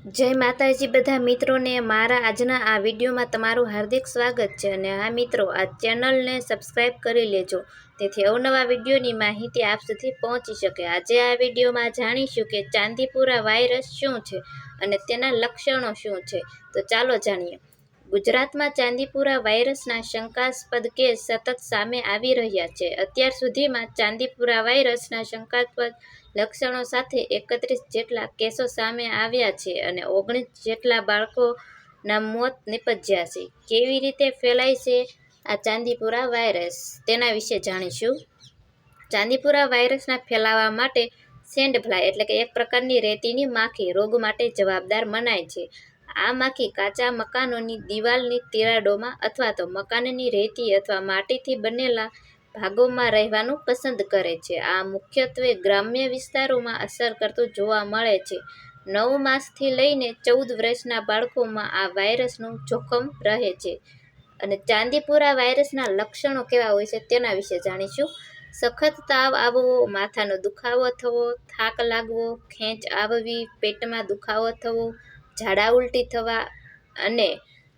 જય માતાજી બધા મિત્રોને મારા આજના આ વિડીયોમાં તમારું હાર્દિક સ્વાગત છે અને આ મિત્રો આ ચેનલને સબસ્ક્રાઈબ કરી લેજો તેથી અવનવા વિડીયોની માહિતી આપ સુધી પહોંચી શકે। આજે આ વિડીયોમાં જાણીશું કે ચાંદીપુરા વાયરસ શું છે અને તેના લક્ષણો શું છે, તો ચાલો જાણીએ। ગુજરાતમાં ચાંદીપુરા વાયરસના શંકાસ્પદ કેસ સતત સામે આવી રહ્યા છે। અત્યાર સુધીમાં ચાંદીપુરા વાયરસના શંકાસ્પદ લક્ષણો સાથે 31 જેટલા કેસો સામે આવ્યા છે અને 19 જેટલા બાળકોના મોત નિપજ્યા છે। કેવી રીતે ફેલાય છે આ ચાંદીપુરા વાયરસ, તેના વિશે જાણીશું। ચાંદીપુરા વાયરસના ફેલાવા માટે સેન્ડ ફ્લાય એટલે કે એક પ્રકારની રેતીની માખી રોગ માટે જવાબદાર મનાય છે। આ માખી કાચા મકાનોની દિવાલની તિરાડોમાં અથવા તો મકાનની રેતી અથવા માટીથી બનેલા ભાગોમાં રહેવાનું પસંદ કરે છે। આ મુખ્યત્વે ગ્રામ્ય વિસ્તારોમાં અસર કરતું જોવા મળે છે। 9 માસથી લઈને 14 વર્ષના બાળકોમાં આ વાયરસનું જોખમ રહે છે। અને ચાંદીપુરા વાયરસના લક્ષણો કેવા હોય છે તેના વિશે જાણીશું। સખત તાવ આવવો, માથાનો દુખાવો થવો, થાક લાગવો, ખેંચ આવવી, પેટમાં દુખાવો થવો, ઝાડા ઉલટી થવા અને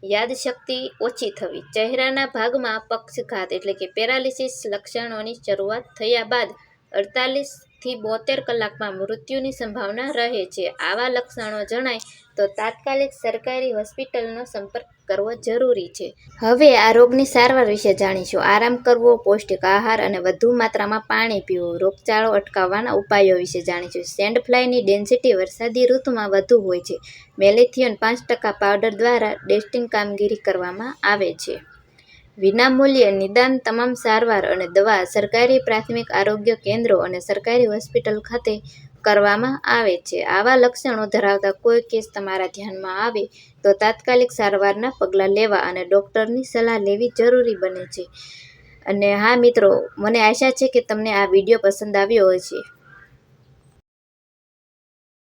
યાદશક્તિ ઓછી થવી। ચહેરાના ભાગમાં પક્ષઘાત એટલે કે પેરાલિસિસ લક્ષણોની શરૂઆત થયા બાદ 48 થી 72 કલાકમાં મૃત્યુની સંભાવના રહે છે। આવા લક્ષણો જણાય તો તાત્કાલિક સરકારી હોસ્પિટલનો સંપર્ક કરવો જરૂરી છે। હવે આ રોગની સારવાર વિશે જાણીશું। આરામ કરવો, પૌષ્ટિક આહાર અને વધુ માત્રામાં પાણી પીવું। રોગચાળો અટકાવવાના ઉપાયો વિશે જાણીશું। સેન્ડ ફ્લાયની ડેન્સિટી વરસાદી ઋતુમાં વધુ હોય છે। મેલેથિયન 5% પાવડર દ્વારા ડેસ્ટિંગ કામગીરી કરવામાં આવે છે। વિનામૂલ્યે નિદાન તમામ સારવાર અને દવા સરકારી પ્રાથમિક આરોગ્ય કેન્દ્રો અને સરકારી હોસ્પિટલ ખાતે કરવામાં આવે છે। આવા લક્ષણો ધરાવતા કોઈ કેસ તમારા ધ્યાનમાં આવે તો તાત્કાલિક સારવારના પગલાં લેવા અને ડૉક્ટરની સલાહ લેવી જરૂરી બને છે। અને હા મિત્રો, મને આશા છે કે તમને આ વિડીયો પસંદ આવ્યો હશે।